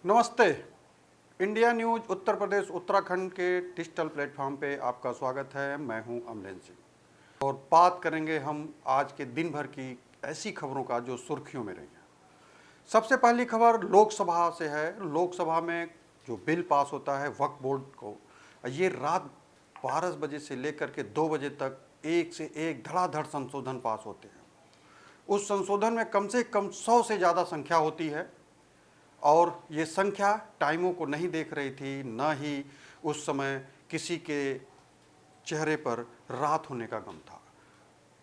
नमस्ते। India news Uttar Pradesh Uttarakhand के digital platform पे आपका स्वागत है। मैं हूं अमरेंद्र सिंह और बात करेंगे हम आज के दिन भर की ऐसी खबरों का जो सुर्खियों में रही हैं। सबसे पहली खबर लोकसभा से है। लोकसभा में जो बिल पास होता है वक्फ बोर्ड को, ये रात 12 बजे से लेकर के 2 बजे तक एक से एक धड़ाधड़ संशोधन पास होते हैं। उस संशोधन में कम से कम 100 से ज़्यादा संख्या होती है और ये संख्या टाइमों को नहीं देख रही थी, न ही उस समय किसी के चेहरे पर रात होने का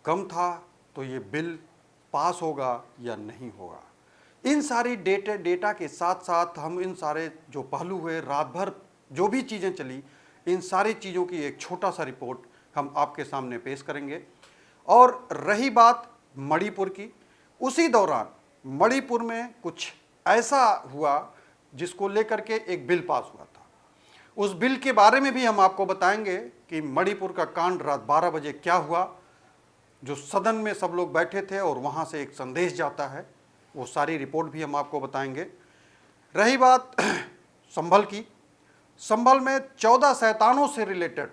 गम था तो ये बिल पास होगा या नहीं होगा। इन सारी डेटा के साथ साथ हम इन सारे जो पहलू हुए, रात भर जो भी चीज़ें चली, इन सारी चीज़ों की एक छोटा सा रिपोर्ट हम आपके सामने पेश करेंगे। और रही बात मणिपुर की, उसी दौरान मणिपुर में कुछ ऐसा हुआ जिसको लेकर के एक बिल पास हुआ था। उस बिल के बारे में भी हम आपको बताएंगे कि मणिपुर का कांड रात 12 बजे क्या हुआ, जो सदन में सब लोग बैठे थे और वहाँ से एक संदेश जाता है, वो सारी रिपोर्ट भी हम आपको बताएंगे। रही बात संभल की, संभल में 14 शैतानों से रिलेटेड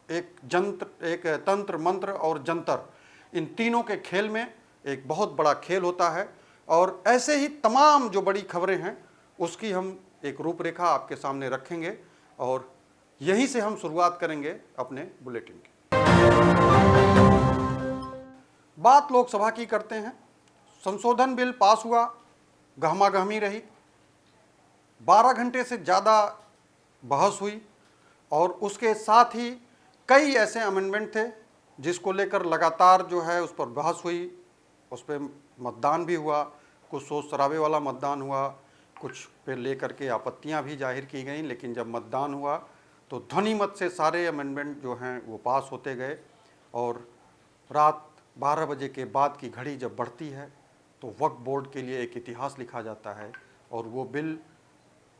एक तंत्र मंत्र और जंतर, इन तीनों के खेल में एक बहुत बड़ा खेल होता है। और ऐसे ही तमाम जो बड़ी खबरें हैं उसकी हम एक रूपरेखा आपके सामने रखेंगे और यहीं से हम शुरुआत करेंगे अपने बुलेटिन की। बात लोकसभा की करते हैं। संशोधन बिल पास हुआ, गहमागहमी रही, 12 घंटे से ज़्यादा बहस हुई और उसके साथ ही कई ऐसे अमेंडमेंट थे जिसको लेकर लगातार जो है उस पर बहस हुई, उस पर मतदान भी हुआ, कुछ सोच शराबे वाला मतदान हुआ, कुछ पे लेकर के आपत्तियां भी जाहिर की गई। लेकिन जब मतदान हुआ तो ध्वनि मत से सारे अमेंडमेंट जो हैं वो पास होते गए और रात 12 बजे के बाद की घड़ी जब बढ़ती है तो वक्फ बोर्ड के लिए एक इतिहास लिखा जाता है और वो बिल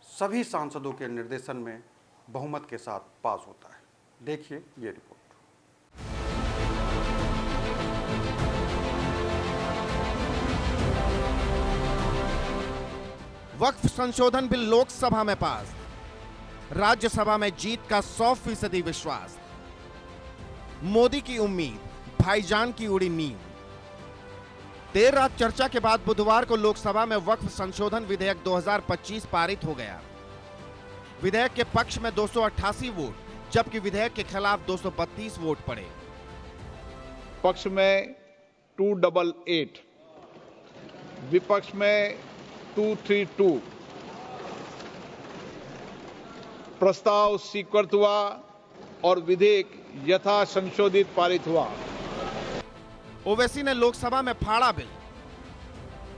सभी सांसदों के निर्देशन में बहुमत के साथ पास होता है। देखिए ये रिपोर्ट। वक्फ संशोधन बिल लोकसभा में पास, राज्यसभा में जीत का 100% विश्वास। मोदी की उम्मीद, भाईजान की उड़ी नींद। देर रात चर्चा के बाद बुधवार को लोकसभा में वक्फ संशोधन विधेयक 2025 पारित हो गया। विधेयक के पक्ष में 288 वोट जबकि विधेयक के खिलाफ 232 वोट पड़े। पक्ष में 288, विपक्ष में 232। प्रस्ताव स्वीकृत हुआ और विधेयक यथा संशोधित पारित हुआ। ओवैसी ने लोकसभा में फाड़ा बिल।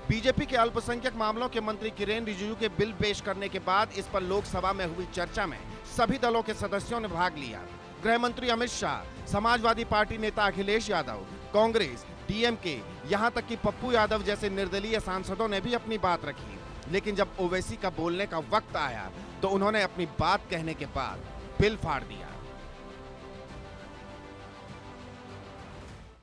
बीजेपी के अल्पसंख्यक मामलों के मंत्री किरेन रिजिजू के बिल पेश करने के बाद इस पर लोकसभा में हुई चर्चा में सभी दलों के सदस्यों ने भाग लिया। गृह मंत्री अमित शाह, समाजवादी पार्टी नेता अखिलेश यादव, कांग्रेस, डीएमके, यहां तक कि पप्पू यादव जैसे निर्दलीय सांसदों ने भी अपनी बात रखी। लेकिन जब ओवैसी का बोलने का वक्त आया तो उन्होंने अपनी बात कहने के बाद बिल फाड़ दिया।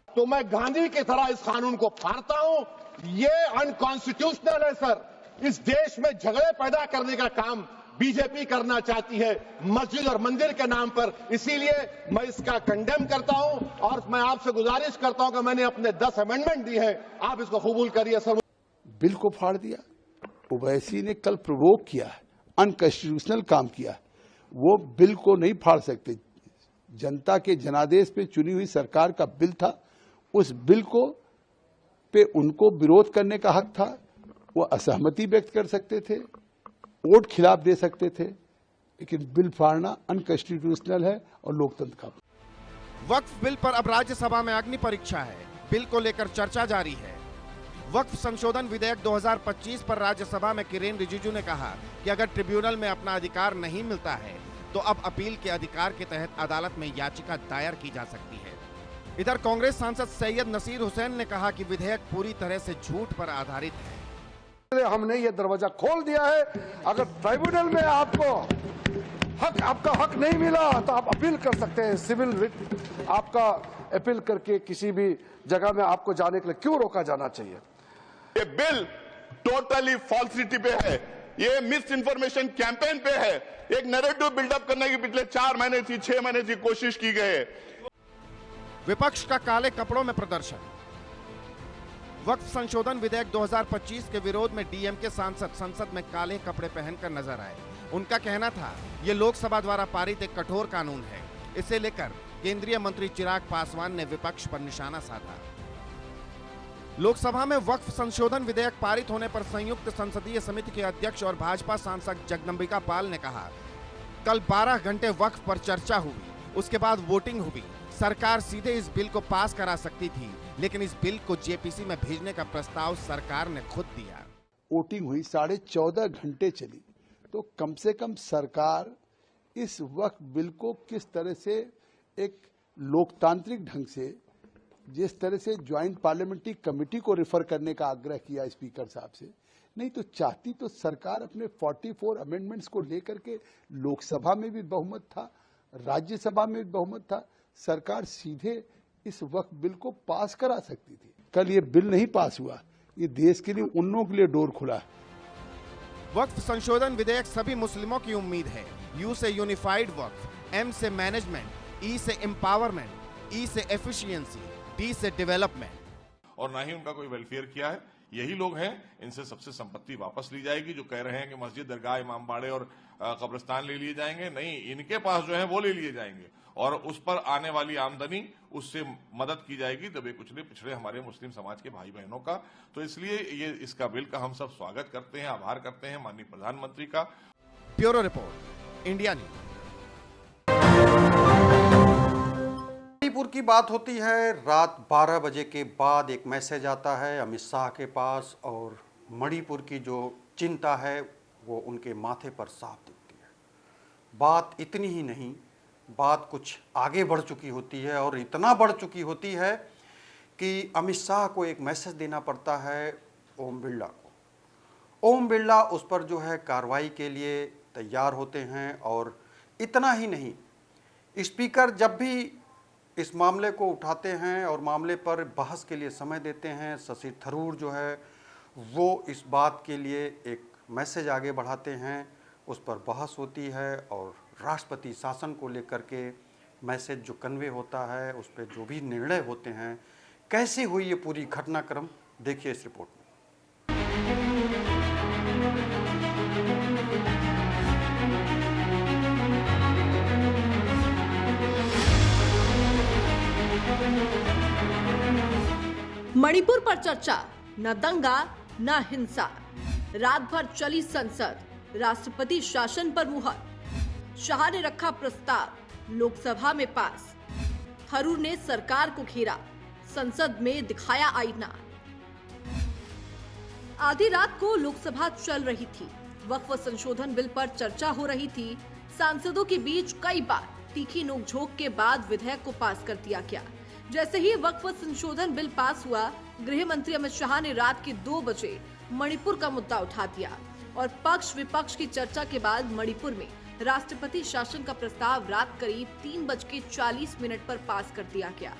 तो मैं गांधी की तरह इस कानून को फाड़ता हूं। ये अनकॉन्स्टिट्यूशनल है सर। इस देश में झगड़े पैदा करने का काम बीजेपी करना चाहती है मस्जिद और मंदिर के नाम पर। इसीलिए मैं इसका कंडेम करता हूं और मैं आपसे गुजारिश करता हूं कि मैंने अपने 10 अमेंडमेंट दी हैं, आप इसको कबूल करिए सर। बिल को फाड़ दिया। ओवैसी ने कल प्रोवोक किया है, अनकॉन्स्टिट्यूशनल काम किया है। वो बिल को नहीं फाड़ सकते। जनता के जनादेश पे चुनी हुई सरकार का बिल था। उस बिल को पे उनको विरोध करने का हक था। वो असहमति व्यक्त कर सकते थे, वोट खिलाफ दे सकते थे, लेकिन बिल फाड़ना अनकॉन्स्टिट्यूशनल है और लोकतंत्र का। वक्फ बिल पर अब राज्यसभा में अग्नि परीक्षा है। बिल को लेकर चर्चा जारी है। वक्फ संशोधन विधेयक 2025 पर राज्यसभा में किरेन रिजिजू ने कहा कि अगर ट्रिब्यूनल में अपना अधिकार नहीं मिलता है तो अब अपील के अधिकार के तहत अदालत में याचिका दायर की जा सकती है। इधर कांग्रेस सांसद सैयद नसीर हुसैन ने कहा कि विधेयक पूरी तरह से झूठ पर आधारित है। हमने ये दरवाजा खोल दिया है। अगर ट्राइब्यूनल में आपको आपका हक नहीं मिला तो आप अपील कर सकते हैं। सिविल रिट आपका अपील करके किसी भी जगह में आपको जाने के लिए क्यों रोका जाना चाहिए। ये बिल टोटली फॉल्सिटी पे है। ये मिस इन्फॉर्मेशन कैंपेन पे है। एक नैरेटिव बिल्डअप करने की पिछले 4 महीने से 6 महीने से कोशिश की गई है। विपक्ष का काले कपड़ों में प्रदर्शन। वक्फ संशोधन विधेयक 2025 के विरोध में डीएमके सांसद संसद में काले कपड़े पहनकर नजर आए। उनका कहना था ये लोकसभा द्वारा पारित एक कठोर कानून है। इसे लेकर केंद्रीय मंत्री चिराग पासवान ने विपक्ष पर निशाना साधा। लोकसभा में वक्फ संशोधन विधेयक पारित होने पर संयुक्त संसदीय समिति के अध्यक्ष और भाजपा सांसद जगदंबिका पाल ने कहा, कल 12 घंटे वक्फ पर चर्चा हुई, उसके बाद वोटिंग हुई। सरकार सीधे इस बिल को पास करा सकती थी, लेकिन इस बिल को जेपीसी में भेजने का प्रस्ताव सरकार ने खुद दिया। वोटिंग हुई, 14.5 घंटे चली, तो कम से कम सरकार इस वक्फ बिल को किस तरह से एक लोकतांत्रिक ढंग से, जिस तरह से ज्वाइंट पार्लियामेंट्री कमेटी को रेफर करने का आग्रह किया स्पीकर साहब से, नहीं तो चाहती तो सरकार अपने 44 अमेंडमेंट्स को लेकर के लोकसभा में भी बहुमत था, राज्यसभा में भी बहुमत था, सरकार सीधे इस वक्फ बिल को पास करा सकती थी। कल ये बिल नहीं पास हुआ, ये देश के लिए उन लोगों के लिए डोर खुला। वक्फ संशोधन विधेयक सभी मुस्लिमों की उम्मीद है। यू से यूनिफाइड वक्फ, एम से मैनेजमेंट, ई से एम्पावरमेंट, ई से एफिशिएंसी, डी से डेवलपमेंट। और ना ही उनका कोई वेलफेयर किया है। यही लोग हैं, इनसे सबसे संपत्ति वापस ली जाएगी। जो कह रहे हैं कि मस्जिद, दरगाह, इमाम बाड़े और कब्रिस्तान ले लिए जाएंगे, नहीं, इनके पास जो है वो ले लिए जाएंगे और उस पर आने वाली आमदनी, उससे मदद की जाएगी दबे कुचले पिछड़े हमारे मुस्लिम समाज के भाई बहनों का। तो इसलिए ये इसका बिल का हम सब स्वागत करते हैं, आभार करते हैं माननीय प्रधानमंत्री का। Bureau report, India news. Manipur की बात होती है, रात 12 बजे के बाद एक मैसेज आता है अमित शाह के पास और मणिपुर की जो चिंता है वो उनके माथे पर साफ दिखती है। बात इतनी ही नहीं, बात कुछ आगे बढ़ चुकी होती है और इतना बढ़ चुकी होती है कि अमित शाह को एक मैसेज देना पड़ता है ओम बिरला को। ओम बिरला उस पर जो है कार्रवाई के लिए तैयार होते हैं और इतना ही नहीं, स्पीकर जब भी इस मामले को उठाते हैं और मामले पर बहस के लिए समय देते हैं, शशि थरूर जो है वो इस बात के लिए एक मैसेज आगे बढ़ाते हैं, उस पर बहस होती है और राष्ट्रपति शासन को लेकर के मैसेज जो कन्वे होता है, उस पर जो भी निर्णय होते हैं। कैसे हुई ये पूरी घटनाक्रम, देखिए इस रिपोर्ट में। मणिपुर पर चर्चा, न दंगा न हिंसा। रात भर चली संसद, राष्ट्रपति शासन पर मुहर। शाह ने रखा प्रस्ताव, लोकसभा में पास। थरूर ने सरकार को घेरा, संसद में दिखाया आईना। आधी रात को लोकसभा चल रही थी, वक्फ संशोधन बिल पर चर्चा हो रही थी। सांसदों के बीच कई बार तीखी नोकझोंक के बाद विधेयक को पास कर दिया गया। जैसे ही वक्फ संशोधन बिल पास हुआ, गृह मंत्री अमित शाह ने रात के 2 बजे मणिपुर का मुद्दा उठा दिया और पक्ष विपक्ष की चर्चा के बाद मणिपुर में राष्ट्रपति शासन का प्रस्ताव रात करीब 3:40 पर पास कर दिया गया।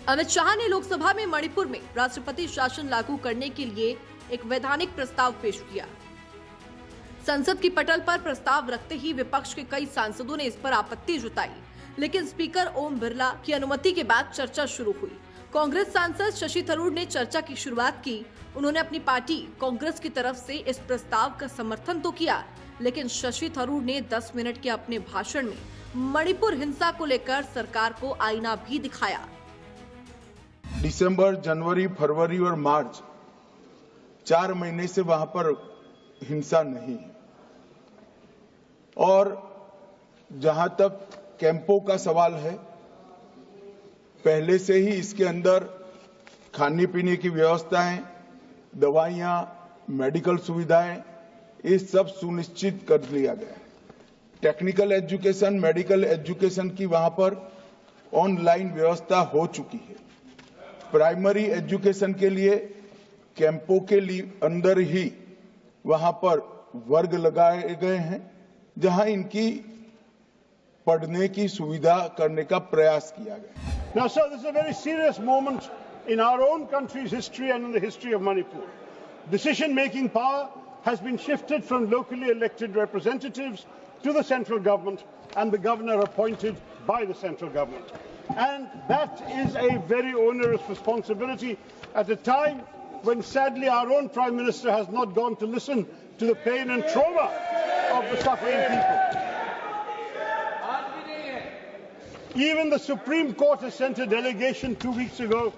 अमित शाह ने लोकसभा में मणिपुर में राष्ट्रपति शासन लागू करने के लिए एक वैधानिक प्रस्ताव पेश किया। संसद की पटल पर प्रस्ताव रखते ही विपक्ष के कई सांसदों ने इस पर आपत्ति जताई, लेकिन स्पीकर ओम बिरला की अनुमति के बाद चर्चा शुरू हुई। कांग्रेस सांसद शशि थरूर ने चर्चा की शुरुआत की। उन्होंने अपनी पार्टी कांग्रेस की तरफ से इस प्रस्ताव का समर्थन तो किया, लेकिन शशि थरूर ने 10 मिनट के अपने भाषण में मणिपुर हिंसा को लेकर सरकार को आईना भी दिखाया। दिसंबर, जनवरी, फरवरी और मार्च 4 महीने से वहां पर हिंसा नहीं है। और जहां तक कैंपों का सवाल है, पहले से ही इसके अंदर खाने पीने की व्यवस्थाएं, दवाइयां, मेडिकल सुविधाएं, ये सब सुनिश्चित कर लिया गया है। टेक्निकल एजुकेशन, मेडिकल एजुकेशन की वहां पर ऑनलाइन व्यवस्था हो चुकी है। प्राइमरी एजुकेशन के लिए कैंपों के लिए अंदर ही वहां पर वर्ग लगाए गए हैं, जहां इनकी पढ़ने की सुविधा करने का प्रयास किया गया। Now, sir, this is a very serious moment in our own country's history and in the history of Manipur. Decision-making power has been shifted from locally elected representatives to the central government and the governor appointed by the central government. And that is a very onerous responsibility at a time when sadly our own Prime Minister has not gone to listen to the pain and trauma of the suffering people. Even the Supreme Court has sent a delegation 2 weeks ago.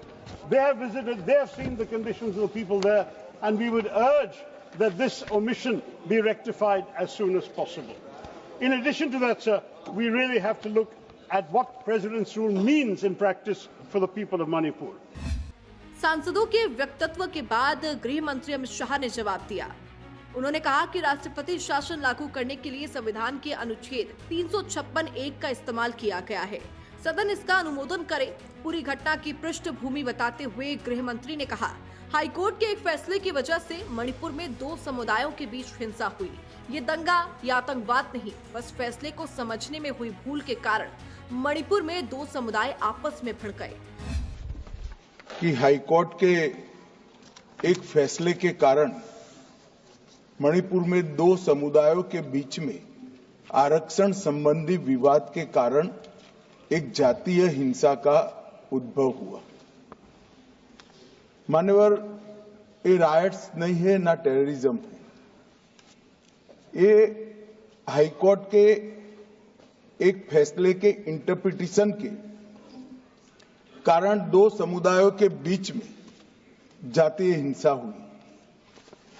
They have visited, they have seen the conditions of the people there, and we would urge that this omission be rectified as soon as possible. In addition to that, sir, we really have to look at what President's rule means in practice for the people of Manipur. सांसदों के वक्तव्य के बाद गृह मंत्री अमित शाह ने जवाब दिया। उन्होंने कहा कि राष्ट्रपति शासन लागू करने के लिए संविधान के अनुच्छेद 356(1) का इस्तेमाल किया गया है। सदन इसका अनुमोदन करे। पूरी घटना की पृष्ठभूमि बताते हुए गृह मंत्री ने कहा, हाईकोर्ट के एक फैसले की वजह से मणिपुर में 2 समुदायों के बीच हिंसा हुई। ये दंगा या आतंकवाद नहीं, बस फैसले को समझने में हुई भूल के कारण मणिपुर में 2 समुदाय आपस में भिड़ गए। कि हाईकोर्ट के एक फैसले के कारण मणिपुर में 2 समुदायों के बीच में आरक्षण संबंधी विवाद के कारण एक जातीय हिंसा का उद्भव हुआ। मान्यवर, ये रायट्स नहीं है, ना टेररिज्म है। ये हाईकोर्ट के एक फैसले के इंटरप्रिटेशन के कारण 2 समुदायों के बीच में जातीय हिंसा हुई।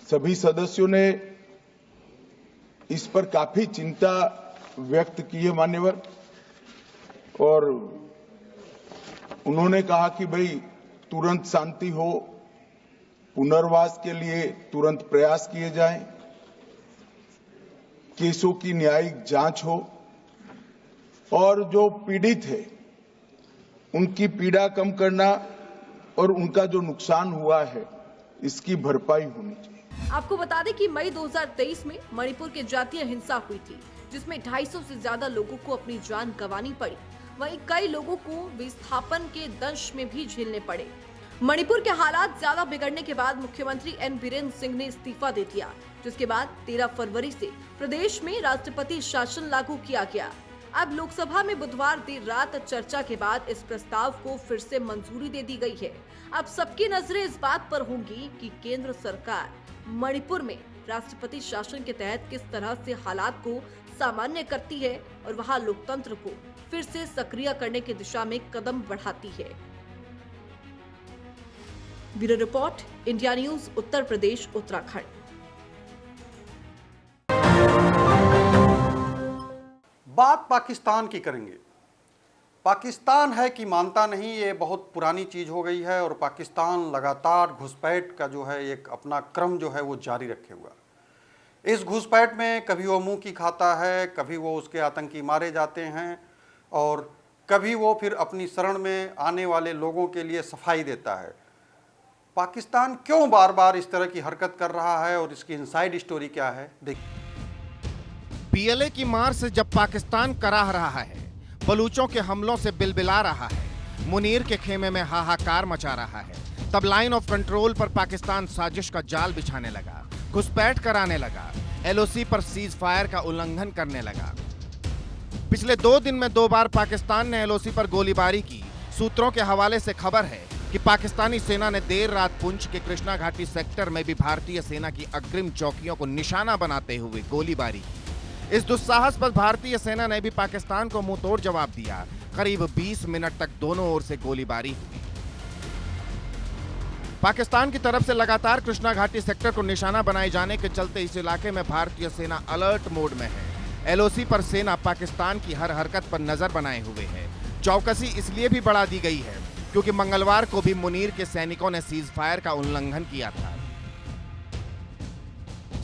सभी सदस्यों ने इस पर काफी चिंता व्यक्त की है मान्यवर, और उन्होंने कहा कि भाई तुरंत शांति हो, पुनर्वास के लिए तुरंत प्रयास किए जाएं, केसों की न्यायिक जांच हो और जो पीड़ित है उनकी पीड़ा कम करना और उनका जो नुकसान हुआ है इसकी भरपाई होनी चाहिए। आपको बता दें कि मई 2023 में मणिपुर के जातीय हिंसा हुई थी, जिसमें 250 से ज्यादा लोगों को अपनी जान गंवानी पड़ी। वहीं कई लोगों को विस्थापन के दंश में भी झेलने पड़े। मणिपुर के हालात ज्यादा बिगड़ने के बाद मुख्यमंत्री एन बीरेन्द्र सिंह ने इस्तीफा दे दिया, जिसके बाद 13 फरवरी से प्रदेश में राष्ट्रपति शासन लागू किया गया। अब लोकसभा में बुधवार देर रात चर्चा के बाद इस प्रस्ताव को फिर से मंजूरी दे दी गई है। अब सबकी नजरें इस बात पर होंगी कि केंद्र सरकार मणिपुर में राष्ट्रपति शासन के तहत किस तरह से हालात को सामान्य करती है और वहां लोकतंत्र को फिर से सक्रिय करने की दिशा में कदम बढ़ाती है। Bureau report, India news, Uttar Pradesh, Uttarakhand. बात पाकिस्तान की करेंगे। पाकिस्तान है कि मानता नहीं, ये बहुत पुरानी चीज़ हो गई है और पाकिस्तान लगातार घुसपैठ का जो है एक अपना क्रम जो है वो जारी रखे हुआ। इस घुसपैठ में कभी वो मुंह की खाता है, कभी वो उसके आतंकी मारे जाते हैं और कभी वो फिर अपनी शरण में आने वाले लोगों के लिए सफाई देता है। पाकिस्तान क्यों बार बार इस तरह की हरकत कर रहा है और इसकी इनसाइड स्टोरी क्या है, देखिए। पीएलए की मार से जब पाकिस्तान कराह रहा है, बलूचों के हमलों से बिलबिला रहा है, मुनीर के खेमे में हाहाकार मचा रहा है, तब लाइन ऑफ कंट्रोल पर पाकिस्तान साजिश का जाल बिछाने लगा, घुसपैठ कराने लगा, एलओसी पर सीज फायर का उल्लंघन करने लगा। पिछले 2 दिन में 2 बार पाकिस्तान ने एलओसी पर गोलीबारी की। सूत्रों के हवाले से खबर है कि पाकिस्तानी सेना ने देर रात पुंछ के कृष्णा घाटी सेक्टर में भी भारतीय सेना की अग्रिम चौकियों को निशाना बनाते हुए गोलीबारी की। इस दुस्साहस पर भारतीय सेना ने भी पाकिस्तान को मुंहतोड़ जवाब दिया। करीब 20 मिनट तक दोनों ओर से गोलीबारी हुई। पाकिस्तान की तरफ से लगातार कृष्णा घाटी सेक्टर को निशाना बनाए जाने के चलते इस इलाके में भारतीय सेना अलर्ट मोड में है। एलओसी पर सेना पाकिस्तान की हर हरकत पर नजर बनाए हुए है। चौकसी इसलिए भी बढ़ा दी गई है क्योंकि मंगलवार को भी मुनीर के सैनिकों ने सीज फायर का उल्लंघन किया था।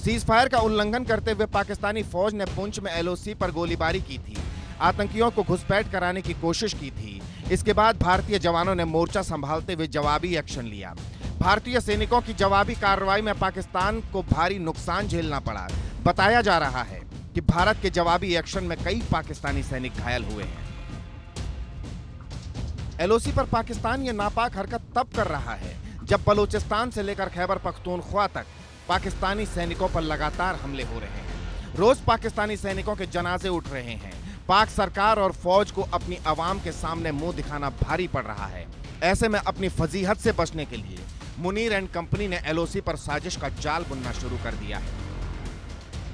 सीज फायर का उल्लंघन करते हुए पाकिस्तानी फौज ने पुंछ में एलओसी पर गोलीबारी की थी, आतंकियों को घुसपैठ कराने की कोशिश की थी। इसके बाद भारतीय जवानों ने मोर्चा संभालते हुए जवाबी एक्शन लिया। भारतीय सैनिकों की जवाबी कार्रवाई में पाकिस्तान को भारी नुकसान झेलना पड़ा। बताया जा रहा है कि भारत के जवाबी एक्शन में कई पाकिस्तानी सैनिक घायल हुए हैं। एलओसी पर पाकिस्तान ये नापाक हरकत तब कर रहा है जब बलूचिस्तान से लेकर खैबर पख्तूनख्वा तक पाकिस्तानी सैनिकों पर लगातार हमले हो रहे हैं। रोज पाकिस्तानी सैनिकों के जनाजे उठ रहे हैं। पाक सरकार और फौज को अपनी आवाम के सामने मुंह दिखाना भारी पड़ रहा है। ऐसे में अपनी फजीहत से बचने के लिए मुनीर एंड कंपनी ने एलओसी पर साजिश का जाल बुनना शुरू कर दिया है।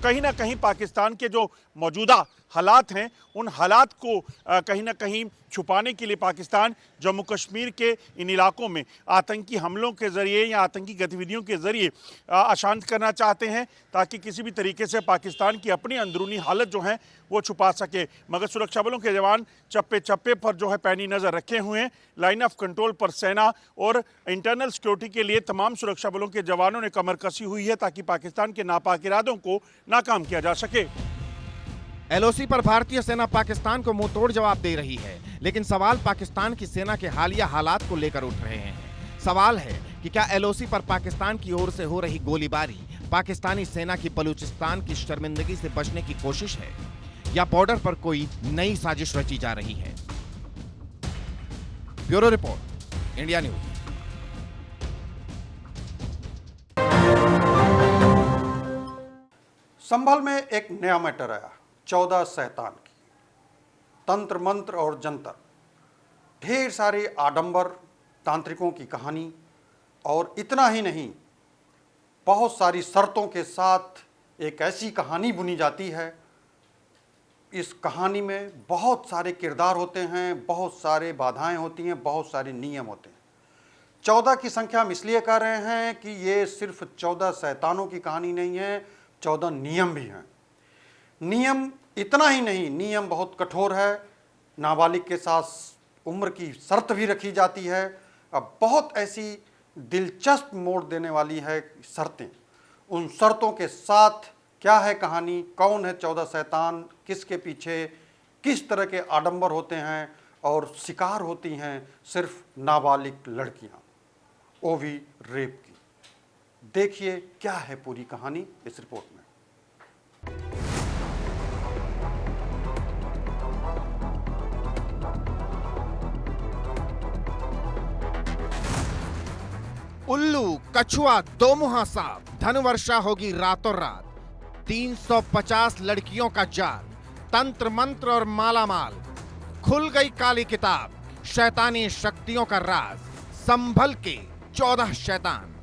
कहीं ना कहीं पाकिस्तान के जो मौजूदा हालात हैं, उन हालात को कहीं ना कहीं छुपाने के लिए पाकिस्तान जम्मू कश्मीर के इन इलाकों में आतंकी हमलों के ज़रिए या आतंकी गतिविधियों के ज़रिए अशांत करना चाहते हैं, ताकि किसी भी तरीके से पाकिस्तान की अपनी अंदरूनी हालत जो है वो छुपा सके। मगर सुरक्षा बलों के जवान चप्पे चप्पे पर जो है पैनी नज़र रखे हुए हैं। लाइन ऑफ कंट्रोल पर सेना और इंटरनल सिक्योरिटी के लिए तमाम सुरक्षा बलों के जवानों ने कमर कसी हुई है, ताकि पाकिस्तान के नापाक इरादों को नाकाम किया जा सके। एलओसी पर भारतीय सेना पाकिस्तान को मुंहतोड़ जवाब दे रही है, लेकिन सवाल पाकिस्तान की सेना के हालिया हालात को लेकर उठ रहे हैं। सवाल है कि क्या एलओसी पर पाकिस्तान की ओर से हो रही गोलीबारी पाकिस्तानी सेना की बलूचिस्तान की शर्मिंदगी से बचने की कोशिश है, या बॉर्डर पर कोई नई साजिश रची जा रही है। Bureau report, India news. Sambhal में एक नया मैटर आया, 14 शैतान की। तंत्र मंत्र और जंतर, ढेर सारे आडंबर तांत्रिकों की कहानी, और इतना ही नहीं, बहुत सारी शर्तों के साथ एक ऐसी कहानी बुनी जाती है। इस कहानी में बहुत सारे किरदार होते हैं, बहुत सारे बाधाएं होती हैं, बहुत सारे नियम होते हैं। 14 की संख्या हम इसलिए कह रहे हैं कि ये सिर्फ 14 शैतानों की कहानी नहीं है, 14 नियम भी हैं। नियम इतना ही नहीं, नियम बहुत कठोर है। नाबालिग के साथ उम्र की शर्त भी रखी जाती है। अब बहुत ऐसी दिलचस्प मोड़ देने वाली है शर्तें। उन शर्तों के साथ क्या है कहानी, कौन है 14 शैतान, किसके पीछे किस तरह के आडंबर होते हैं, और शिकार होती हैं सिर्फ नाबालिग लड़कियां, वो भी रेप की। देखिए क्या है पूरी कहानी इस रिपोर्ट में। उल्लू, कछुआ, दोमुहा सांप, धनवर्षा होगी रातों रात, 350 लड़कियों का जाल, तंत्र मंत्र और मालामाल, खुल गई काली किताब, शैतानी शक्तियों का राज, संभल के 14 शैतान।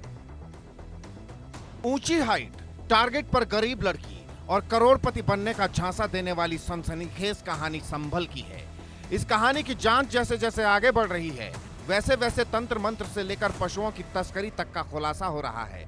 ऊंची हाइट, टारगेट पर गरीब लड़की और करोड़पति बनने का झांसा देने वाली सनसनीखेज कहानी संभल की है। इस कहानी की जांच जैसे जैसे आगे बढ़ रही है, वैसे वैसे तंत्र मंत्र से लेकर पशुओं की तस्करी तक का खुलासा हो रहा है।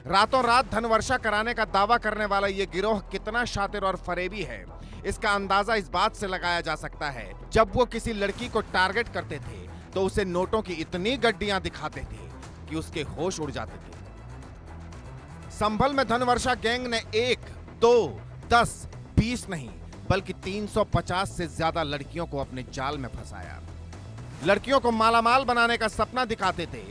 रातों रात धनवर्षा कराने का दावा करने वाला ये गिरोह कितना शातिर और फरेबी है, इसका अंदाजा इस बात से लगाया जा सकता है, जब वो किसी लड़की को टारगेट करते थे तो उसे नोटों की इतनी गड्डियां दिखाते थे कि उसके होश उड़ जाते थे। संभल में धनवर्षा गैंग ने 1, 2, 10, 20 नहीं बल्कि 350 से ज्यादा लड़कियों को अपने जाल में फंसाया। लड़कियों को मालामाल बनाने का सपना दिखाते थे,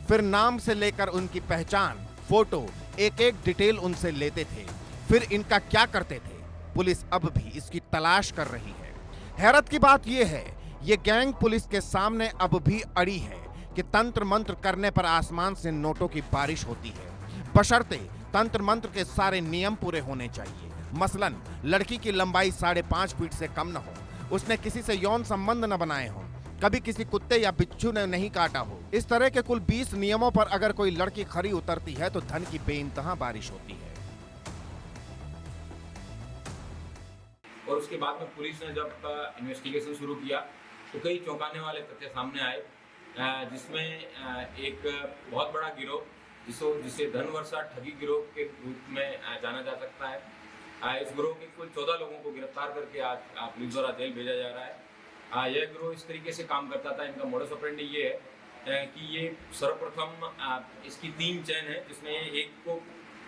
फिर नाम से लेकर उनकी पहचान, फोटो, एक एक डिटेल उनसे लेते थे। फिर इनका क्या करते थे, पुलिस अब भी इसकी तलाश कर रही है। हैरत की बात यह है, ये गैंग पुलिस के सामने अब भी अड़ी है कि तंत्र मंत्र करने पर आसमान से नोटों की बारिश होती है, बशर्ते तंत्र मंत्र के सारे नियम पूरे होने चाहिए। मसलन लड़की की लंबाई 5.5 फीट से कम न हो, उसने किसी से यौन संबंध न बनाए हो, कभी किसी कुत्ते या बिच्छू ने नहीं काटा हो। इस तरह के कुल 20 नियमों पर अगर कोई लड़की खरी उतरती है तो धन की बेइंतहा बारिश होती है। और उसके बाद में पुलिस ने जब इन्वेस्टिगेशन शुरू किया तो कई चौंकाने वाले तथ्य सामने आए, जिसमें एक बहुत बड़ा गिरोह जिसे धनवर्षा ठगी गिरोह के रूप में जाना जा सकता है। इस गिरोह के कुल 14 लोगों को गिरफ्तार करके आज पुलिस द्वारा जेल भेजा जा रहा है। यह गिरोह इस तरीके से काम करता था, इनका मोडस ऑपरेंडी ये है कि ये सर्वप्रथम इसकी 3 चैन है, जिसमें एक को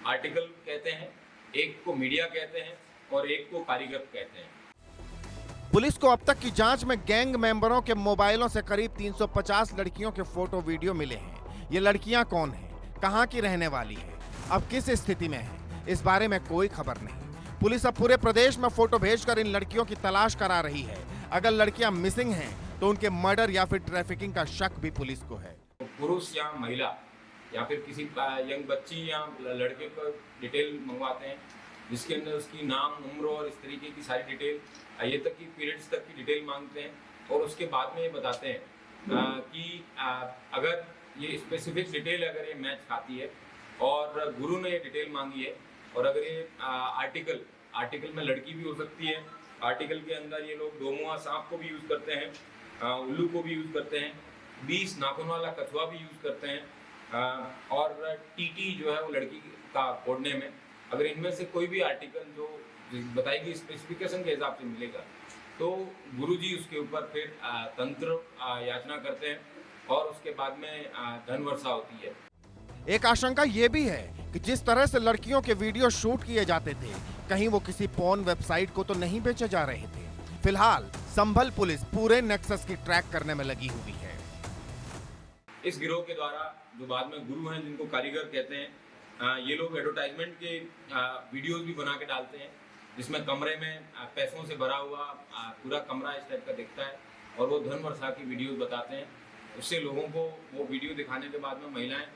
आर्टिकल कहते हैं, एक को मीडिया कहते हैं और एक को कारीगर कहते हैं। पुलिस को अब तक की जांच में गैंग मेंबरों के मोबाइलों से करीब 350 लड़कियों के फोटो वीडियो मिले हैं। ये लड़कियां कौन हैं, कहां की रहने वाली है, अब किस स्थिति में है, इस बारे में कोई खबर नहीं। पुलिस अब पूरे प्रदेश में फोटो भेजकर इन लड़कियों की तलाश करा रही है। अगर लड़कियां मिसिंग हैं तो उनके मर्डर या फिर ट्रैफिकिंग का शक भी पुलिस को है। पुरुष या महिला या फिर किसी यंग बच्ची या लड़के को डिटेल मंगवाते हैं, जिसके अंदर उसकी नाम, उम्र और इस तरीके की सारी डिटेल, ये तक की पीरियड्स तक की डिटेल मांगते हैं। और उसके बाद में ये बताते हैं कि अगर ये स्पेसिफिक डिटेल अगर ये मैच खाती है और गुरु ने ये डिटेल मांगी है, और अगर ये आर्टिकल में लड़की भी हो सकती है, आर्टिकल के अंदर ये लोग डोमुआ सांप को भी यूज़ करते हैं, उल्लू को भी यूज़ करते हैं, 20 नाखून वाला कछुआ भी यूज़ करते हैं, और टीटी जो है वो लड़की का कोडने में, अगर इनमें से कोई भी आर्टिकल जो बताएगी स्पेसिफिकेशन के हिसाब से मिलेगा, तो गुरुजी उसके ऊपर फिर तंत्र याचना करते हैं और उसके बाद में धन वर्षा होती है। एक आशंका ये भी है कि जिस तरह से लड़कियों के वीडियो शूट किए जाते थे, कहीं वो किसी पोर्न वेबसाइट को तो नहीं बेचे जा रहे थे। फिलहाल संभल पुलिस पूरे नेक्सस की ट्रैक करने में लगी हुई है। इस गिरोह के द्वारा जो बाद में गुरु हैं, जिनको कारीगर कहते हैं, ये लोग एडवर्टाइजमेंट के वीडियोस भी बना के डालते हैं, जिसमें कमरे में पैसों से भरा हुआ पूरा कमरा इस टाइप का दिखता है, और वो धन वर्षा की वीडियोस बताते हैं। उससे लोगों को वो वीडियो दिखाने के बाद में महिलाएं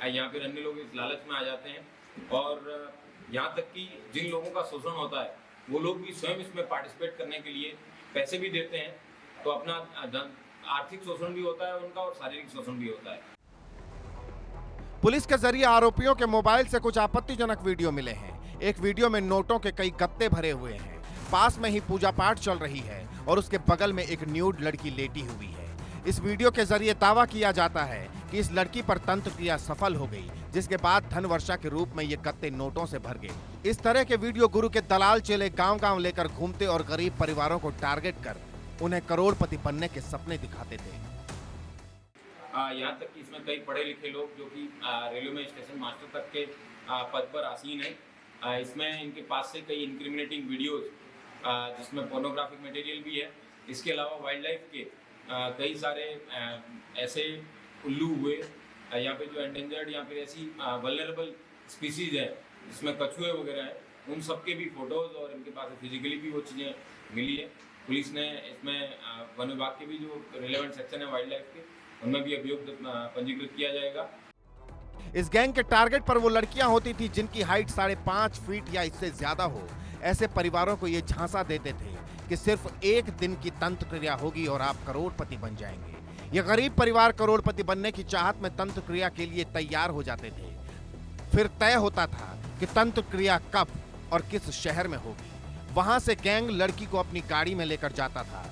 या फिर अन्य लोग इस लालच में आ जाते हैं, और यहाँ तक कि जिन लोगों का शोषण होता है वो लोग भी स्वयं इसमें पार्टिसिपेट करने के लिए पैसे भी देते हैं। तो अपना आर्थिक शोषण भी होता है उनका और शारीरिक शोषण भी होता है। पुलिस के जरिए आरोपियों के मोबाइल से कुछ आपत्तिजनक वीडियो मिले हैं। एक वीडियो में नोटों के कई गत्ते भरे हुए हैं, पास में ही पूजा पाठ चल रही है और उसके बगल में एक न्यूड लड़की लेटी हुई है। इस वीडियो के जरिए दावा किया जाता है कि इस लड़की पर तंत्र क्रिया सफल हो गई, जिसके बाद धन वर्षा के रूप में ये गत्ते नोटों से भर गए। इस तरह के वीडियो गुरु के दलाल चेले गांव-गांव लेकर घूमते और गरीब परिवारों को टारगेट कर उन्हें करोड़पति बनने के सपने दिखाते थे। यहाँ तक कि इसमें कई पढ़े लिखे लोग जो कि रेलवे में स्टेशन मास्टर तक के पद पर आसीन है। इसमें इनके पास से कई इंक्रिमिनेटिंग वीडियोस, जिसमें पोर्नोग्राफिक मटेरियल भी है। इसके अलावा वाइल्ड लाइफ के कई सारे ऐसे उल्लू हुए या फिर जो एंडेंजर्ड या फिर ऐसी वल्नरेबल स्पीसीज है जिसमें कछुए वगैरह हैं, उन सब के भी फोटोज और इनके पास फिजिकली भी वो चीज़ें मिली है। पुलिस ने इसमें वन विभाग के भी जो रिलेवेंट सेक्शन है वाइल्ड लाइफ के, उनमें भी अभियोग पंजीकृत किया जाएगा। इस गैंग के टारगेट पर वो लड़कियां होती थी जिनकी हाइट 5.5 फीट या इससे ज्यादा हो। ऐसे परिवारों को ये झांसा देते थे कि सिर्फ एक दिन की तंत्र क्रिया होगी और आप करोड़पति बन जाएंगे। ये गरीब परिवार करोड़पति बनने की चाहत में तंत्र क्रिया के लिए तैयार हो जाते थे। फिर तय होता था कि तंत्र क्रिया कब और किस शहर में होगी। वहां से गैंग लड़की को अपनी गाड़ी में लेकर जाता था।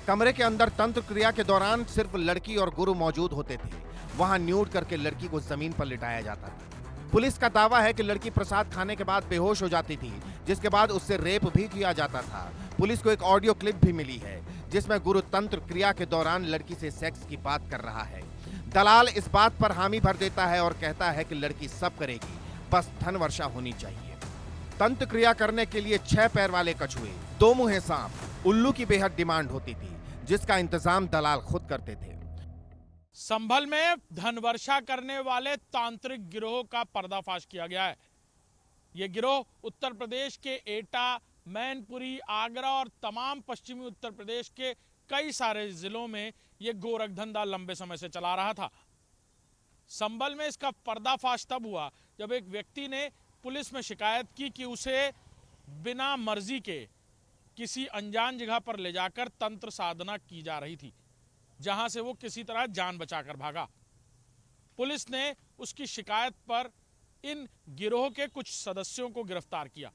कमरे के अंदर तंत्र क्रिया के दौरान सिर्फ लड़की और गुरु मौजूद होते थे। वहां न्यूड करके लड़की को जमीन पर लिटाया जाता था। पुलिस का दावा है कि लड़की प्रसाद खाने के बाद बेहोश हो जाती थी, जिसके बाद उससे रेप भी किया जाता था। पुलिस को एक ऑडियो क्लिप भी मिली है जिसमें गुरु तंत्र क्रिया के दौरान लड़की से सेक्स की बात कर रहा है। दलाल इस बात पर हामी भर देता है और कहता है कि लड़की सब करेगी, बस धन वर्षा होनी चाहिए। तंत्र क्रिया करने के लिए 6 पैर वाले कछुए, 2 मुँहे सांप, उल्लू की बेहद डिमांड होती थी, जिसका इंतजाम दलाल खुद करते थे। संभल में धनवर्षा करने वाले तांत्रिक गिरोह का पर्दाफाश किया गया है। ये गिरोह उत्तर प्रदेश के एटा, मैनपुरी, आगरा और तमाम पश्चिमी उत्तर प्रदेश के कई सारे जिलों में ये गोरख धंधा लंबे समय से चला रहा था। संभल में इसका पर्दाफाश तब हुआ जब एक व्यक्ति ने पुलिस में शिकायत की कि उसे बिना मर्जी के किसी अनजान जगह पर ले जाकर तंत्र साधना की जा रही थी, जहां से वो किसी तरह जान बचाकर भागा। पुलिस ने उसकी शिकायत पर इन गिरोह के कुछ सदस्यों को गिरफ्तार किया,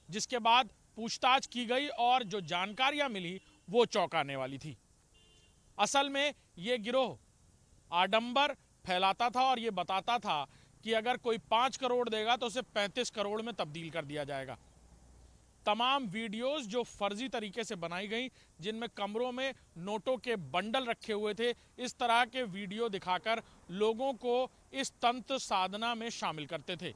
जिसके बाद पूछताछ की गई और जो जानकारियां मिली वो चौंकाने वाली थी। असल में ये गिरोह आडंबर फैलाता था और ये बताता था कि अगर कोई 5 करोड़ देगा तो उसे 35 करोड़ में तब्दील कर दिया जाएगा। तमाम वीडियोस जो फर्जी तरीके से बनाई गई, जिनमें कमरों में नोटों के बंडल रखे हुए थे, इस तरह के वीडियो दिखाकर लोगों को इस तंत्र साधना में शामिल करते थे।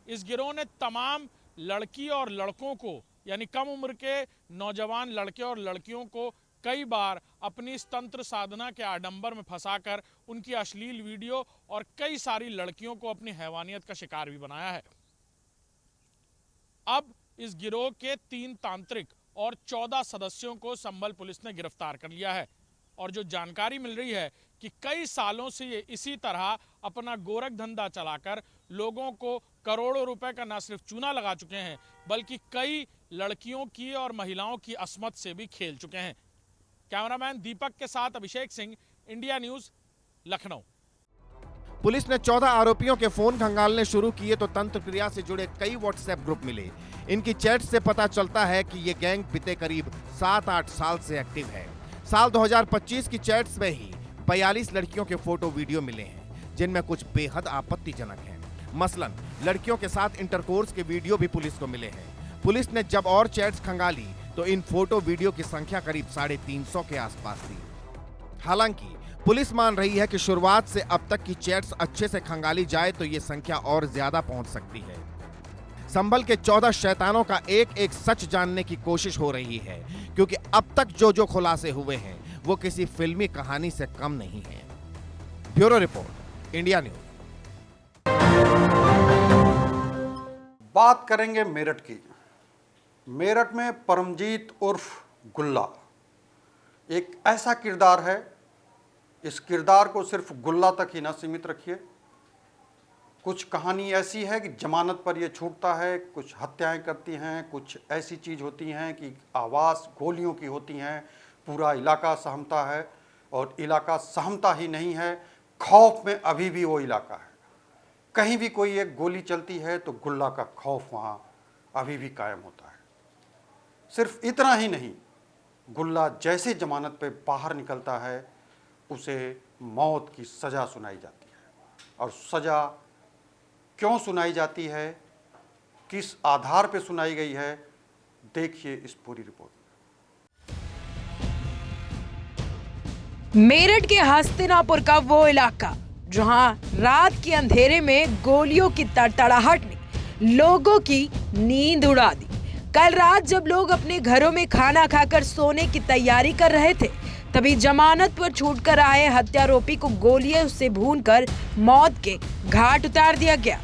इस गिरोह ने तमाम लड़की और लड़कों को, यानी कम उम्र के नौजवान लड़के और लड़कियों को कई बार अपनी इस तंत्र साधना के आडंबर में फंसाकर उनकी अश्लील वीडियो और कई सारी लड़कियों को अपनी हैवानियत का शिकार भी बनाया है। अब इस गिरोह के 3 तांत्रिक और 14 सदस्यों को संभल पुलिस ने गिरफ्तार कर लिया है और जो जानकारी मिल रही है कि कई सालों से ये इसी तरह अपना गोरख धंधा चलाकर लोगों को करोड़ों रुपए का न सिर्फ चूना लगा चुके हैं, बल्कि कई लड़कियों की और महिलाओं की अस्मत से भी खेल चुके हैं। कैमरामैन दीपक के साथ Abhishek Singh, India news, Lucknow. Police ने 14 आरोपियों के फोन खंगालने शुरू किए तो तंत्र क्रिया से जुड़े कई व्हाट्सएप ग्रुप मिले। इनकी चैट से पता चलता है कि ये गैंग बीते करीब 7-8 साल से एक्टिव है। साल 2025 की चैट्स में ही 42 लड़कियों के फोटो वीडियो मिले हैं, जिनमें कुछ बेहद आपत्तिजनक हैं। मसलन लड़कियों के साथ इंटरकोर्स के वीडियो भी पुलिस को मिले हैं। पुलिस ने जब और चैट्स खंगाली तो इन फोटो वीडियो की संख्या करीब 350 के आसपास थी। हालांकि पुलिस मान रही है कि शुरुआत से अब तक की चैट्स अच्छे से खंगाली जाए तो ये संख्या और ज्यादा पहुंच सकती है। संभल के 14 शैतानों का एक एक सच जानने की कोशिश हो रही है, क्योंकि अब तक जो खुलासे हुए हैं वो किसी फिल्मी कहानी से कम नहीं है। Bureau report, India news. बात करेंगे मेरठ की। मेरठ में परमजीत उर्फ गुल्ला एक ऐसा किरदार है, इस किरदार को सिर्फ गुल्ला तक ही ना सीमित रखिए। कुछ कहानी ऐसी है कि जमानत पर ये छूटता है, कुछ हत्याएं करती हैं, कुछ ऐसी चीज़ होती हैं कि आवाज़ गोलियों की होती हैं, पूरा इलाका सहमता है। और इलाका सहमता ही नहीं है, खौफ में अभी भी वो इलाका है। कहीं भी कोई एक गोली चलती है तो गुल्ला का खौफ वहाँ अभी भी कायम होता है। सिर्फ इतना ही नहीं, गुल्ला जैसे जमानत पे बाहर निकलता है उसे मौत की सज़ा सुनाई जाती है। और सज़ा क्यों सुनाई जाती है, किस आधार पे सुनाई गई है, देखिए इस पूरी रिपोर्ट में। मेरठ के हस्तिनापुर का वो इलाका जहां रात के अंधेरे में गोलियों की तड़तड़ाहट ने लोगों की नींद उड़ा दी। कल रात जब लोग अपने घरों में खाना खाकर सोने की तैयारी कर रहे थे, तभी जमानत पर छूटकर आए हत्यारोपी को गोलियों से भूनकर मौत के घाट उतार दिया गया।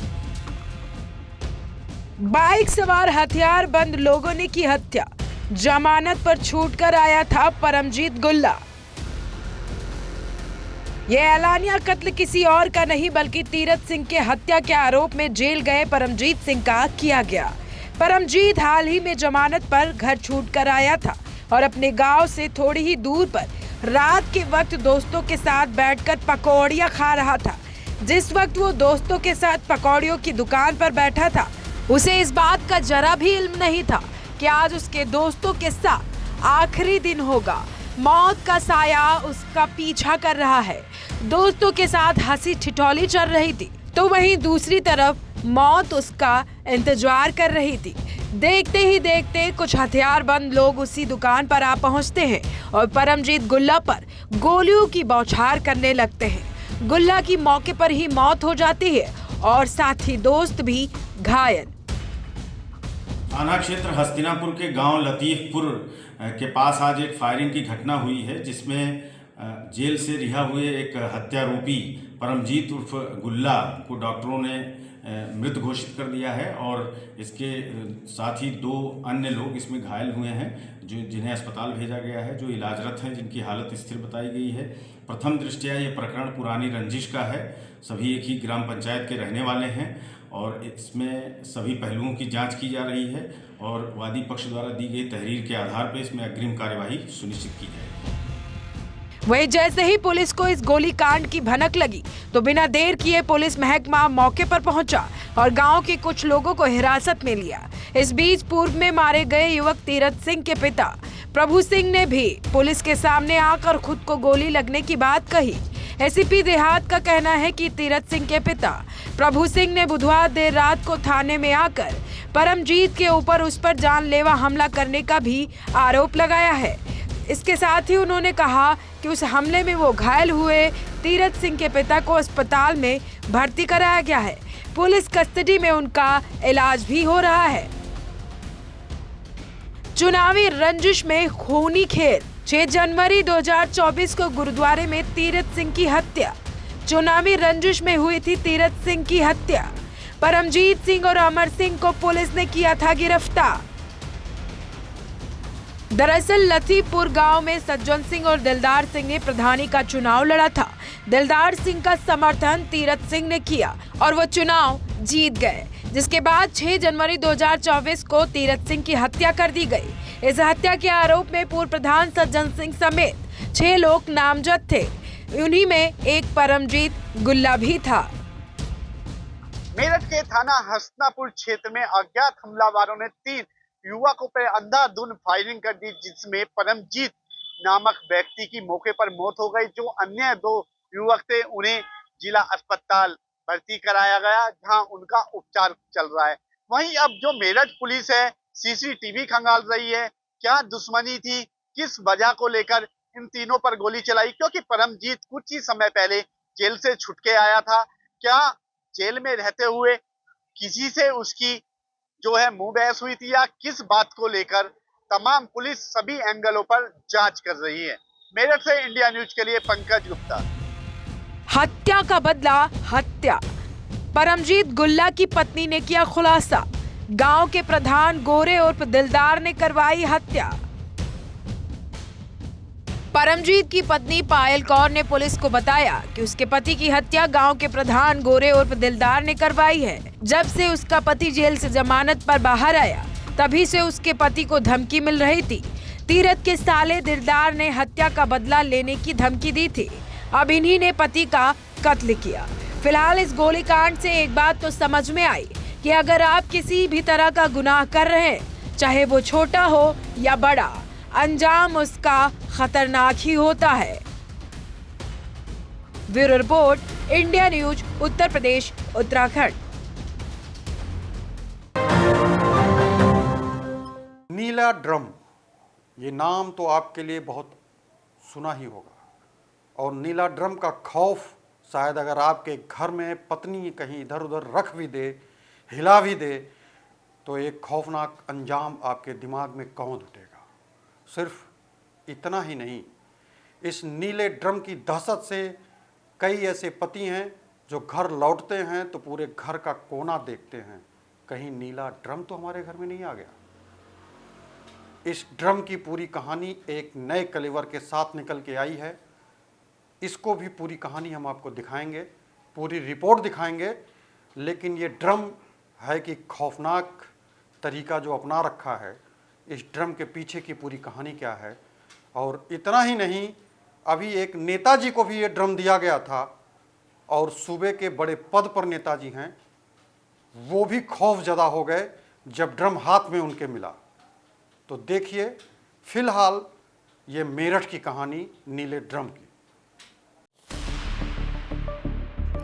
बाइक सवार हथियारबंद लोगों ने की हत्या। जमानत पर छूटकर आया था परमजीत गुल्ला। यह एलानिया कत्ल किसी और का नहीं बल्कि तीरथ सिंह के हत्या के आरोप में जेल गए परमजीत सिंह का किया गया। परमजीत हाल ही में जमानत पर घर छूटकर आया था और अपने गांव से थोड़ी ही दूर पर रात के वक्त दोस्तों के साथ बैठकर पकौड़ियां खा रहा था। जिस वक्त वो दोस्तों के साथ पकौड़ियों की दुकान पर बैठा था, उसे इस बात का जरा भी इल्म नहीं था कि आज उसके दोस्तों के साथ आखिरी दिन होगा। मौत का साया उसका पीछा कर रहा है। दोस्तों के साथ हंसी ठिठोली चल रही थी, तो वहीं दूसरी तरफ मौत उसका इंतजार कर रही थी। देखते ही देखते कुछ हथियारबंद लोग उसी दुकान पर आ पहुंचते हैं और परमजीत गुल्ला पर गोलियों की बौछार करने लगते हैं। गुल्ला की मौके पर ही मौत हो जाती है और साथ ही दोस्त भी घायल। थाना क्षेत्र हस्तिनापुर के गांव लतीफपुर के पास आज एक फायरिंग की घटना हुई है, जिसमें जेल से रिहा हुए एक हत्यारोपी परमजीत उर्फ गुल्ला को डॉक्टरों ने मृत घोषित कर दिया है और इसके साथ ही 2 अन्य लोग इसमें घायल हुए हैं, जिन्हें अस्पताल भेजा गया है, जो इलाजरत हैं, जिनकी हालत स्थिर बताई गई है। प्रथम दृष्टया ये प्रकरण पुरानी रंजिश का है। सभी एक ही ग्राम पंचायत के रहने वाले हैं और इसमें सभी पहलुओं की जांच की जा रही है और वादी पक्ष द्वारा दी गई तहरीर के आधार पर इसमें अग्रिम कार्यवाही सुनिश्चित की जाएगी। वहीं जैसे ही पुलिस को इस गोलीकांड की भनक लगी तो बिना देर किए पुलिस महकमा मौके पर पहुंचा और गांव के कुछ लोगों को हिरासत में लिया। इस बीच पूर्व में मारे गए युवक तीरथ सिंह के पिता प्रभु सिंह ने भी पुलिस के सामने आकर खुद को गोली लगने की बात कही। एसीपी देहात का कहना है कि तीरथ सिंह के पिता प्रभु सिंह ने बुधवार देर रात को थाने में आकर परमजीत के ऊपर उस पर जानलेवा हमला करने का भी आरोप लगाया है। इसके साथ ही उन्होंने कहा कि उस हमले में वो घायल हुए तीरथ सिंह के पिता को अस्पताल में भर्ती कराया गया है। पुलिस कस्टडी में उनका इलाज भी हो रहा है। चुनावी रंजिश में खूनी खेल। 6 जनवरी 2024 को गुरुद्वारे में तीरथ सिंह की हत्या। चुनावी रंजिश में हुई थी तीरथ सिंह की हत्या। परमजीत सिंह और अमर सिंह को पुलिस ने किया था गिरफ्तार। दरअसल लतीफपुर गांव में सज्जन सिंह और दिलदार सिंह ने प्रधानी का चुनाव लड़ा था। दिलदार सिंह का समर्थन तीरथ सिंह ने किया और वो चुनाव जीत गए, जिसके बाद 6 जनवरी 2024 को तीरथ सिंह की हत्या कर दी गई। इस हत्या के आरोप में पूर्व प्रधान सज्जन सिंह समेत 6 लोग नामजद थे। उन्हीं में एक परमजीत गुल्ला भी था। मेरठ के थाना हसनापुर क्षेत्र में अज्ञात हमलावरों ने 3 युवकों पर अंधाधुंध फायरिंग कर दी, जिसमें परमजीत नामक व्यक्ति की मौके पर मौत हो गई। जो अन्य 2 युवक थे उन्हें जिला अस्पताल भर्ती कराया गया, जहां उनका उपचार चल रहा है। वहीं अब जो मेरठ पुलिस है सीसीटीवी खंगाल रही है, क्या दुश्मनी थी, किस वजह को लेकर इन तीनों पर गोली चलाई, क्योंकि परमजीत कुछ ही समय पहले जेल से छूट के आया था। क्या जेल में रहते हुए किसी से उसकी जो है मुंह बहस हुई थी या किस बात को लेकर, तमाम पुलिस सभी एंगलों पर जांच कर रही है। मेरठ से इंडिया न्यूज के लिए पंकज गुप्ता। हत्या का बदला हत्या। परमजीत गुल्ला की पत्नी ने किया खुलासा। गांव के प्रधान गोरे उर्फ दिलदार ने करवाई हत्या। परमजीत की पत्नी पायल कौर ने पुलिस को बताया कि उसके पति की हत्या गांव के प्रधान गोरे उर्फ दिलदार ने करवाई है। जब से उसका पति जेल से जमानत पर बाहर आया, तभी से उसके पति को धमकी मिल रही थी। तीरथ के साले दिलदार ने हत्या का बदला लेने की धमकी दी थी। अब इन्हीं ने पति का कत्ल किया। फिलहाल इस गोलीकांड से एक बात तो समझ में आई कि अगर आप किसी भी तरह का गुनाह कर रहे हैं, चाहे वो छोटा हो या बड़ा, अंजाम उसका खतरनाक ही होता है। Bureau report, India news, Uttar Pradesh, Uttarakhand. नीला ड्रम, ये नाम तो आपके लिए बहुत सुना ही होगा। और नीला ड्रम का खौफ शायद अगर आपके घर में पत्नी कहीं इधर उधर रख भी दे, हिला भी दे, तो एक खौफनाक अंजाम आपके दिमाग में कौंध उठेगा। सिर्फ इतना ही नहीं, इस नीले ड्रम की दहशत से कई ऐसे पति हैं जो घर लौटते हैं तो पूरे घर का कोना देखते हैं, कहीं नीला ड्रम तो हमारे घर में नहीं आ गया। इस ड्रम की पूरी कहानी एक नए कलेवर के साथ निकल के आई है। इसको भी पूरी कहानी हम आपको दिखाएंगे, पूरी रिपोर्ट दिखाएंगे। लेकिन ये ड्रम है कि खौफनाक तरीका जो अपना रखा है, इस ड्रम के पीछे की पूरी कहानी क्या है। और इतना ही नहीं, अभी एक नेताजी को भी ये ड्रम दिया गया था और सूबे के बड़े पद पर नेताजी हैं, वो भी खौफजदा हो गए जब ड्रम हाथ में उनके मिला। तो देखिए फिलहाल ये मेरठ की कहानी नीले ड्रम की।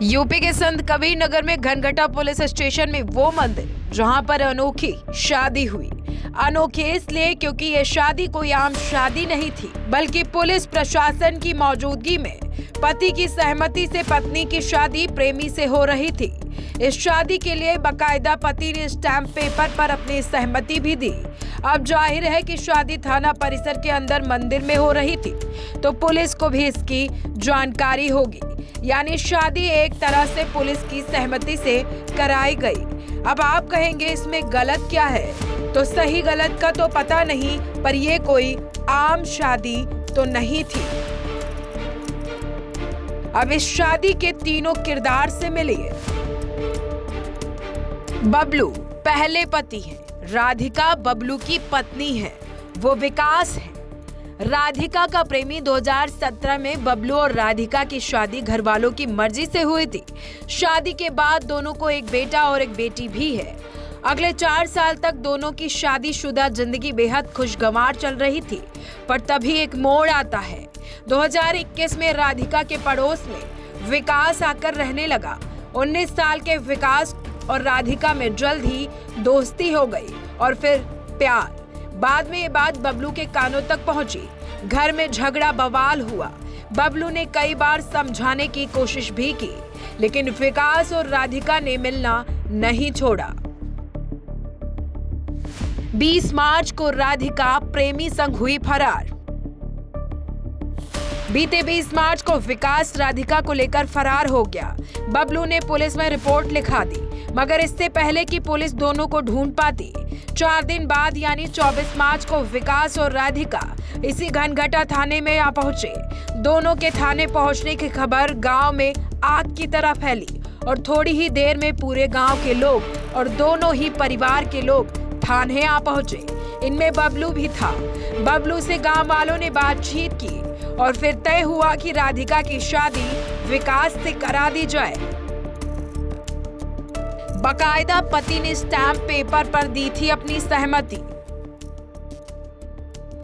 यूपी के संत कबीर नगर में घनघटा पुलिस स्टेशन में वो मंदिर जहां पर अनोखी शादी हुई। अनोखी इसलिए क्योंकि ये शादी कोई आम शादी नहीं थी, बल्कि पुलिस प्रशासन की मौजूदगी में पति की सहमति से पत्नी की शादी प्रेमी से हो रही थी। इस शादी के लिए बकायदा पति ने स्टैंप पेपर पर अपनी सहमति भी दी। अब जाहिर है कि शादी थाना परिसर के अंदर मंदिर में हो रही थी, तो पुलिस को भी इसकी जानकारी होगी। यानी शादी एक तरह से पुलिस की सहमति से कराई गई। अब आप कहेंगे इसमें गलत क्या है? तो सही गलत का तो पता नहीं, पर ये कोई आम शादी तो नहीं थी। अब इस शादी के तीनों किरदार से मिलिए। बबलू पहले पति हैं, राधिका बबलू की पत्नी है, वो विकास है। राधिका का प्रेमी 2017 में बबलू और राधिका की शादी घर वालों की मर्जी से हुई थी। शादी के बाद दोनों को एक बेटा और एक बेटी भी है। अगले 4 साल तक दोनों की शादीशुदा जिंदगी बेहद खुशगवार चल रही थी, पर तभी एक मोड़ आता है। 2021 में राधिका के पड़ोस में विकास आकर रहने लगा। 19 साल के विकास और राधिका में जल्द ही दोस्ती हो गई और फिर प्यार। बाद में ये बात बबलू के कानों तक पहुंची। घर में झगड़ा बवाल हुआ। बबलू ने कई बार समझाने की कोशिश भी की, लेकिन विकास और राधिका ने मिलना नहीं छोड़ा। 20 मार्च को राधिका प्रेमी संग हुई फरार। बीते 20 मार्च को विकास राधिका को लेकर फरार हो गया। बबलू ने पुलिस में रिपोर्ट लिखा दी, मगर इससे पहले कि पुलिस दोनों को ढूंढ पाती, 4 दिन बाद यानी 24 मार्च को विकास और राधिका इसी घनघटा थाने में आ पहुंचे। दोनों के थाने पहुंचने की खबर गांव में आग की तरह फैली और थोड़ी ही देर में पूरे गांव के लोग और दोनों ही परिवार के लोग थाने आ पहुंचे। इनमें बबलू भी था। बबलू से गांव वालों ने बातचीत की और फिर तय हुआ कि राधिका की शादी विकास से करा दी जाए। बाकायदा पति ने स्टैंप पेपर पर दी थी अपनी सहमति।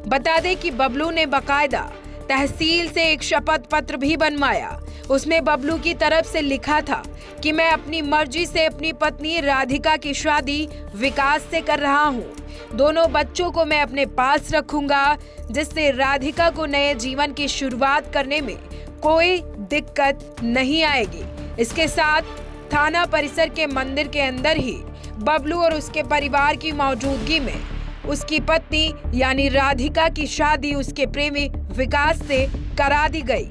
बता दें कि बबलू ने बाकायदा तहसील से एक शपथ पत्र भी बनवाया। उसमें बबलू की तरफ से लिखा था कि मैं अपनी मर्जी से अपनी पत्नी राधिका की शादी विकास से कर रहा हूँ। दोनों बच्चों को मैं अपने पास रखूंगा, जिससे राधिका को नए जीवन की शुरुआत करने में कोई दिक्कत नहीं आएगी। इसके साथ थाना परिसर के मंदिर के अंदर ही बबलू और उसके परिवार की मौजूदगी में उसकी पत्नी यानी राधिका की शादी उसके प्रेमी विकास से करा दी गई।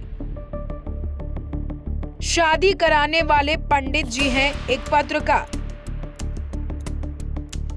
शादी कराने वाले पंडित जी हैं एक पत्रकार।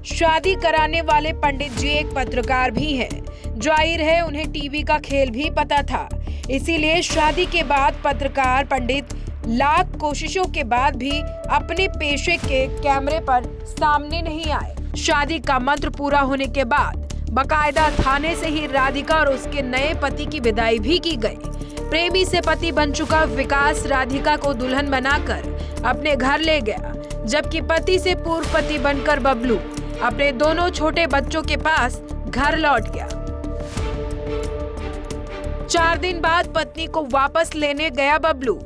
शादी कराने वाले पंडित जी एक पत्रकार भी हैं। जाहिर है उन्हें टीवी का खेल भी पता था, इसीलिए शादी के बाद पत्रकार पंडित लाख कोशिशों के बाद भी अपने पेशे के कैमरे पर सामने नहीं आए। शादी का मंत्र पूरा होने के बाद बाकायदा थाने से ही राधिका और उसके नए पति की विदाई भी की गई। प्रेमी से पति बन चुका विकास राधिका को दुल्हन बनाकर अपने घर ले गया, जबकि पति से पूर्व पति बनकर बबलू अपने दोनों छोटे बच्चों के पास घर लौट गया। 4 दिन बाद पत्नी को वापस लेने गया बबलू।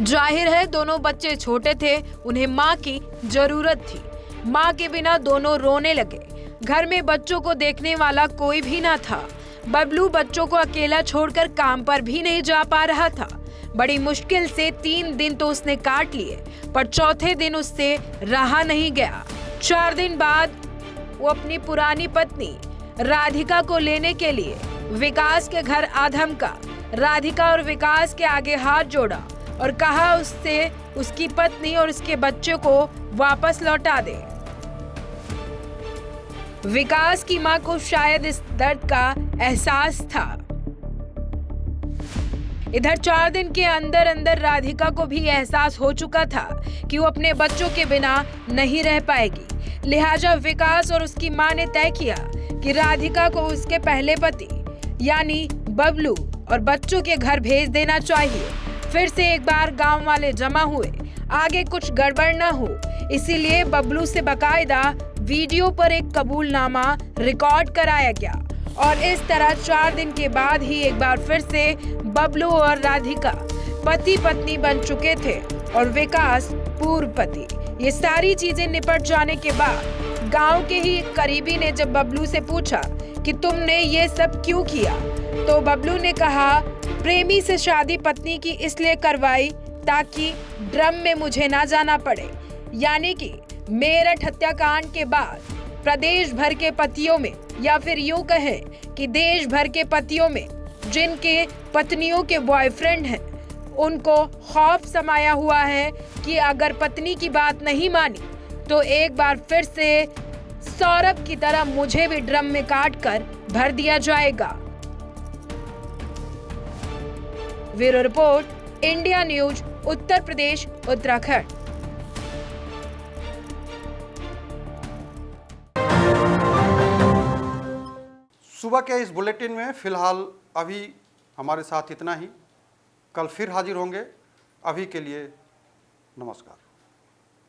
जाहिर है दोनों बच्चे छोटे थे, उन्हें मां की जरूरत थी। मां के बिना दोनों रोने लगे। घर में बच्चों को देखने वाला कोई भी ना था। बबलू बच्चों को अकेला छोड़कर काम पर भी नहीं जा पा रहा था। बड़ी मुश्किल से 3 दिन तो उसने काट लिए, पर चौथे दिन उससे रहा नहीं गया। 4 दिन बाद वो अपनी पुरानी पत्नी राधिका को लेने के लिए विकास के घर आधम का। राधिका और विकास के आगे हाथ जोड़ा और कहा उससे उसकी पत्नी और उसके बच्चे को वापस लौटा दे। विकास की मां को शायद इस दर्द का एहसास था। इधर 4 दिन के अंदर अंदर राधिका को भी एहसास हो चुका था कि वो अपने बच्चों के बिना नहीं रह पाएगी। लिहाजा विकास और उसकी मां ने तय किया कि राधिका को उसके पहले पति यानी बबलू और बच्चों के घर भेज देना चाहिए। फिर से एक बार गांव वाले जमा हुए, आगे कुछ गड़बड़ न हो, इसीलिए बबलू से बाकायदा वीडियो पर एक कबूलनामा रिकॉर्ड कराया गया और इस तरह 4 दिन के बाद ही एक बार फिर से बबलू और राधिका पति पत्नी बन चुके थे और विकास पूर्व पति। ये सारी चीजें निपट जाने के बाद गांव के ही एक करीबी ने जब बबलू से पूछा कि तुमने ये सब क्यों किया, तो बबलू ने कहा प्रेमी से शादी पत्नी की इसलिए करवाई ताकि ड्रम में मुझे ना जाना पड़े। यानी कि मेरठ हत्याकांड के बाद प्रदेश भर के पतियों में, या फिर यूं कहें कि देश भर के पतियों में जिनके पत्नियों के बॉयफ्रेंड हैं, उनको खौफ समाया हुआ है कि अगर पत्नी की बात नहीं मानी तो एक बार फिर से सौरभ की तरह मुझे भी ड्रम में काट कर भर दिया जाएगा। Bureau report, India news, Uttar Pradesh, Uttarakhand. सुबह के इस बुलेटिन में फिलहाल अभी हमारे साथ इतना ही। कल फिर हाजिर होंगे। अभी के लिए नमस्कार।